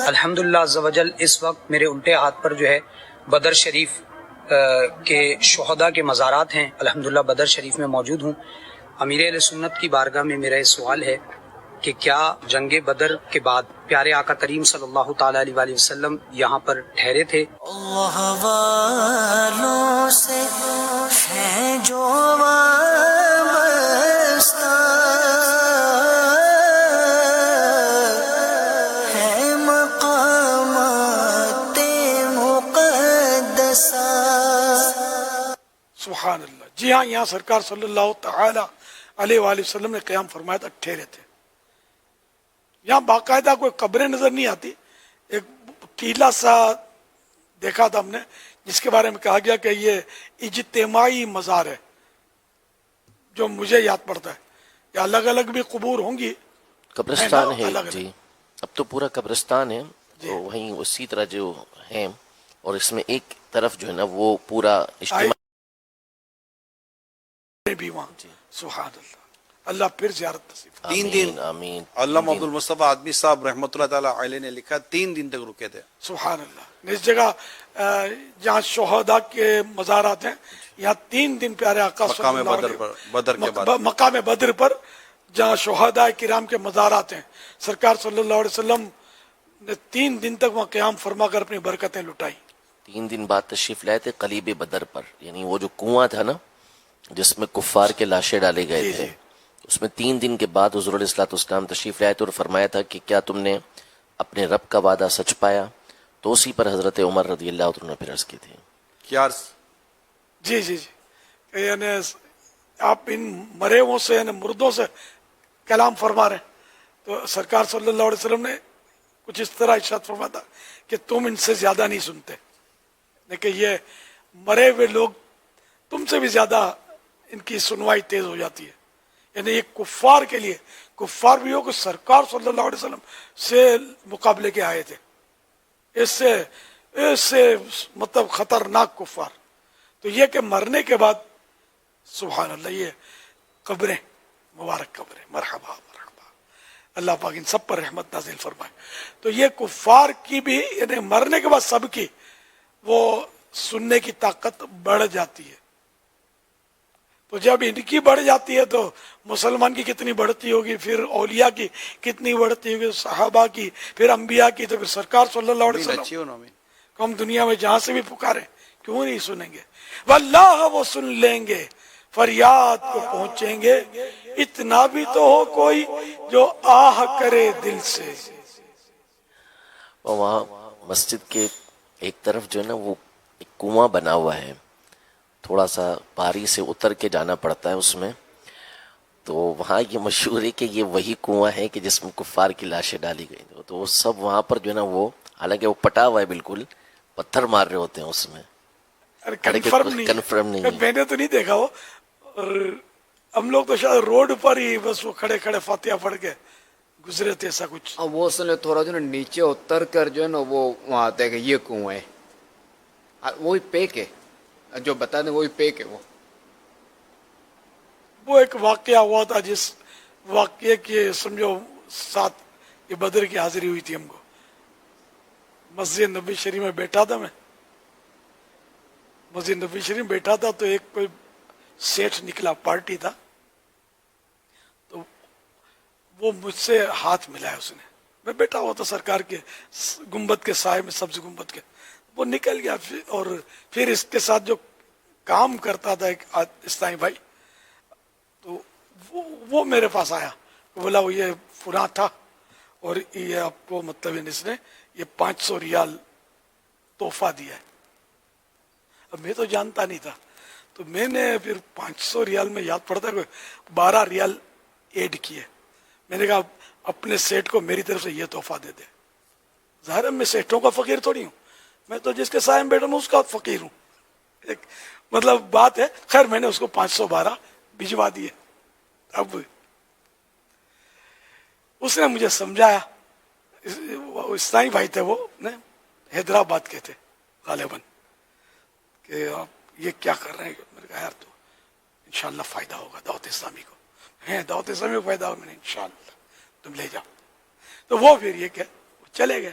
الحمدللہ عز و جل اس وقت میرے الٹے ہاتھ پر جو ہے بدر شریف کے شہداء کے مزارات ہیں. الحمدللہ بدر شریف میں موجود ہوں. امیر اہل سنت کی بارگاہ میں میرا یہ سوال ہے کہ کیا جنگ بدر کے بعد پیارے آقا کریم صلی اللہ تعالی علیہ وآلہ وسلم یہاں پر ٹھہرے تھے؟ اللہ والوں سے ہے جو وابستہ ہے مقامات مقدسہ. سبحان اللہ. جی ہاں، یہاں سرکار صلی اللہ تعالی علیہ وآلہ وسلم نے قیام فرمایا تھا، ٹھہرے تھے. یہاں باقاعدہ کوئی قبریں نظر نہیں آتی. ایک ٹیلا سا دیکھا تھا ہم نے جس کے بارے میں کہا گیا کہ یہ اجتماعی مزار ہے، جو مجھے یاد پڑتا ہے. یا الگ الگ بھی قبور ہوں گی، قبرستان ہے. الگ جی اب تو پورا قبرستان ہے. جی. تو وہیں اسی طرح جو ہیں، اور اس میں ایک طرف جو ہے نا وہ پورا اجتماع بھی وہاں. جی. سبحان اللہ. اللہ پھر زیارت نصیب. 3 دن آمین. علامہ عبد المصطفیٰ آدمی صاحب رحمۃ اللہ تعالی علیہ نے لکھا 3 دن تک رکے تھے. سبحان اللہ. اس جگہ جہاں شہداء کے مزارات ہیں، یہاں 3 دن پیارے آقا صلی مقام اللہ بدر علیہ پر، بدر کے بعد مقام بدر پر جہاں شہداء کرام کے مزارات ہیں، سرکار صلی اللہ علیہ وسلم نے 3 دن تک وہاں قیام فرما کر اپنی برکتیں لٹائی. 3 دن بعد تشریف لائے تھے قلیب بدر پر، یعنی وہ جو کنواں تھا نا جس میں کفار کے لاشیں ڈالے گئے جی تھے، جی. اس میں 3 دن کے بعد حضور علیہ الصلوۃ والسلام تشریف لائے تھے اور فرمایا تھا کہ کیا تم نے اپنے رب کا وعدہ سچ پایا؟ تو اسی پر حضرت عمر رضی اللہ عنہ نے پھر عرض کی تھی. کیا جی جی جی. یعنی آپ ان مرے ہوئوں سے، یعنی مردوں سے کلام فرما رہے ہیں. تو سرکار صلی اللہ علیہ وسلم نے کچھ اس طرح ارشاد فرمایا تھا کہ تم ان سے زیادہ نہیں سنتے، لیکن یہ مرے ہوئے لوگ تم سے بھی زیادہ ان کی سنوائی تیز ہو جاتی ہے. یعنی یہ کفار کے لیے، کفار بھی ہو کہ سرکار صلی اللہ علیہ وسلم سے مقابلے کے آئے تھے، اس سے مطلب خطرناک کفار. تو یہ کہ مرنے کے بعد سبحان اللہ یہ قبریں، مبارک قبریں، مرحبا مرحبا، اللہ پاک ان سب پر رحمت نازل فرمائے. تو یہ کفار کی بھی، یعنی مرنے کے بعد سب کی وہ سننے کی طاقت بڑھ جاتی ہے. تو جب ان کی بڑھ جاتی ہے تو مسلمان کی کتنی بڑھتی ہوگی، پھر اولیاء کی کتنی بڑھتی ہوگی، صحابہ کی، پھر انبیاء کی. تو پھر سرکار صلی اللہ علیہ وسلم کو ہم دنیا میں جہاں سے بھی پکاریں کیوں نہیں سنیں گے؟ واللہ وہ سن لیں گے، فریاد کو پہنچیں گے، اتنا بھی تو ہو کوئی جو آہ کرے دل سے. اور وہاں مسجد کے ایک طرف جو ہے نا وہ ایک کنواں بنا ہوا ہے، تھوڑا سا پہاڑی سے اتر کے جانا پڑتا ہے اس میں. تو وہاں یہ مشہور ہے کہ یہ وہی کنواں ہے کہ جس میں کفار کی لاشیں ڈالی گئی. تو وہ سب وہاں پر جو ہے نا وہ، حالانکہ وہ پٹا ہوا ہے، بالکل پتھر مار رہے ہوتے ہیں اس میں. کنفرم نہیں ہے، میں نے تو نہیں دیکھا وہ. اور ہم لوگ تو شاید روڈ پر ہی بس وہ کھڑے کھڑے فاتحہ پڑھ کے گزرے تھے، ایسا کچھ. وہ اس نے تھوڑا جو ہے نیچے اتر کر جو ہے نا وہ وہاں آتا ہے کہ یہ کنواں ہے، وہی پیک ہے جو بتا دیں، وہی پیک ہے. وہ ایک واقعہ ہوا تھا جس واقعے کی سمجھو ساتھ یہ بدر کی حاضری ہوئی تھی. ہم کو مسجد نبی شریف میں بیٹھا تھا، میں مسجد نبی شریف میں بیٹھا تھا تو ایک کوئی سیٹھ نکلا، پارٹی تھا، تو وہ مجھ سے ہاتھ ملایا اس نے. میں بیٹھا ہوا تھا سرکار کے گنبد کے سائے میں، سبز گنبد کے. وہ نکل گیا اور پھر اس کے ساتھ جو کام کرتا تھا ایک اسلامی بھائی، تو وہ میرے پاس آیا، بولا وہ یہ فلاں تھا اور یہ آپ کو مطلب اس نے یہ 500 ریال تحفہ دیا ہے. اب میں تو جانتا نہیں تھا، تو میں نے پھر 500 ریال میں یاد پڑتا ہے 12 ریال ایڈ کیے. میں نے کہا اپنے سیٹ کو میری طرف سے یہ تحفہ دے دے. ظاہر ہے میں سیٹوں کا فقیر تھوڑی ہوں، میں تو جس کے سائے میں بیٹھا ہوں اس کا فقیر ہوں. ایک مطلب بات ہے. خیر میں نے اس کو 512 بھجوا دیے. اب اس نے مجھے سمجھایا، اسلامی بھائی تھے، وہ حیدرآباد کے تھے غالباً، کہ آپ یہ کیا کر رہے ہیں. میں نے کہا یار تو انشاءاللہ فائدہ ہوگا دعوت اسلامی کو. دعوت اسلامی کو فائدہ ہوگا. میں نے انشاءاللہ تم لے جاؤ. تو وہ پھر یہ کہ چلے گئے.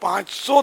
500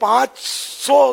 500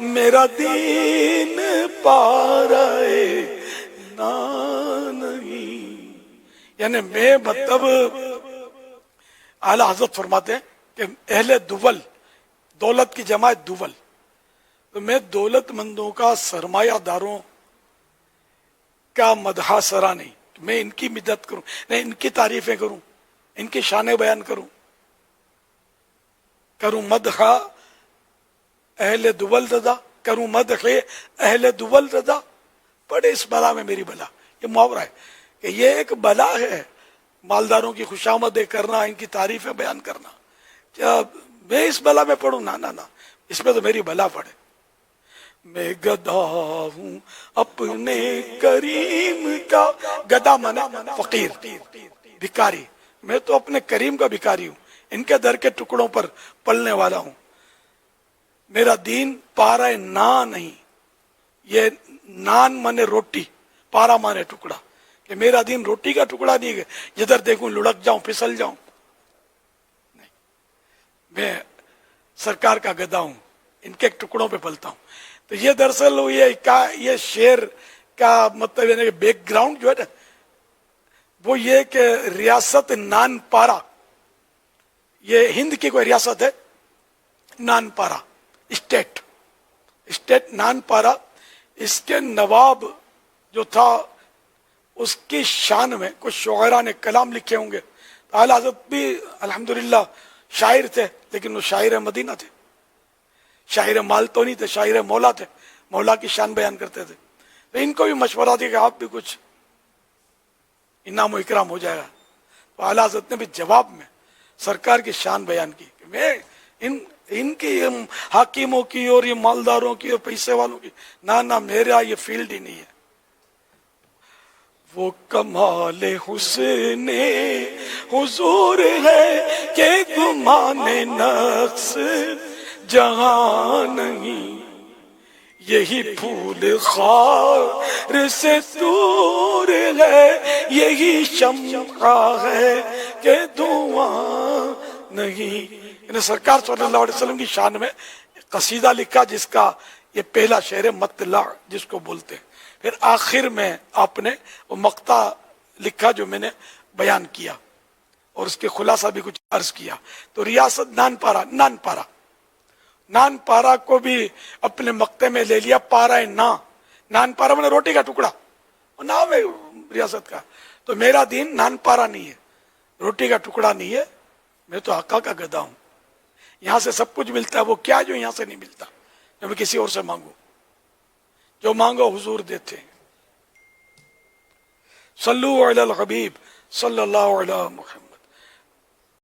میرا دین پارے نا نہیں. یعنی میں مطلب اعلی حضرت فرماتے ہیں کہ اہل دول، دولت کی جمع ہے دول، تو میں دولت مندوں کا، سرمایہ داروں کا مدح سرا نہیں، میں ان کی مدد کروں، نہیں ان کی تعریفیں کروں، ان کی شانیں بیان کروں مدح اہل دول رضا، کروں مدح اہل دول رضا، پڑے اس بلا میں میری بلا. یہ محاورہ ہے کہ یہ ایک بلا ہے، مالداروں کی خوشامدیں کرنا، ان کی تعریفیں بیان کرنا. کیا میں اس بلا میں پڑھوں؟ نہ نہ نہ، اس میں تو میری بلا پڑے. میں گدا ہوں اپنے کریم کا، گدا مانے فقیر، بھکاری. میں تو اپنے کریم کا بھکاری ہوں، ان کے در کے ٹکڑوں پر پلنے والا ہوں. میرا دین پارا نان نہیں، یہ نان مانے روٹی، پارا مانے ٹکڑا، کہ میرا دین روٹی کا ٹکڑا نہیں ہے جدھر دیکھوں لڑک جاؤں، پھسل جاؤں. نہیں، میں سرکار کا گدا ہوں، ان کے ٹکڑوں پہ پلتا ہوں. تو یہ دراصل یہ شعر کا مطلب یعنی کہ بیک گراؤنڈ جو ہے نا وہ یہ کہ ریاست نان پارا، یہ ہند کی کوئی ریاست ہے نان پارا، اسٹیٹ نان پارا. اس کے نواب جو تھا اس کی شان میں کچھ شعراء نے کلام لکھے ہوں گے. اعلیٰ حضرت بھی الحمدللہ شاعر تھے، لیکن وہ شاعر مدینہ تھے، شاعر مال تو نہیں تھے، شاعر مولا تھے، مولا کی شان بیان کرتے تھے. تو ان کو بھی مشورہ دیا کہ آپ بھی کچھ انعام و اکرام ہو جائے گا. تو اعلیٰ حضرت نے بھی جواب میں سرکار کی شان بیان کی کہ میں ان کی حاکموں کی اور یہ مالداروں کی اور پیسے والوں کی نہ میرا یہ فیلڈ ہی نہیں ہے. وہ کمال حسن حضور ہے کہ گمان نقص جہاں نہیں، یہی پھول خار سے دور ہے، یہی شمع ہے کہ دھواں نہیں. یعنی سرکار صلی اللہ علیہ وسلم کی شان میں قصیدہ لکھا جس کا یہ پہلا شعر مطلع جس کو بولتے ہیں. پھر آخر میں آپ نے وہ مقطع لکھا جو میں نے بیان کیا اور اس کے خلاصہ بھی کچھ عرض کیا. تو ریاست نان پارا کو بھی اپنے مقطع میں لے لیا. پارا نان پارا میں نے روٹی کا ٹکڑا، نام ہے ریاست کا. تو میرا دین نان پارا نہیں ہے، روٹی کا ٹکڑا نہیں ہے، میں تو آقا کا گدا ہوں. یہاں سے سب کچھ ملتا ہے، وہ کیا جو یہاں سے نہیں ملتا جو میں کسی اور سے مانگوں؟ جو مانگو حضور دیتے ہیں. صلو علی الحبیب صلی اللہ علیہ محمد.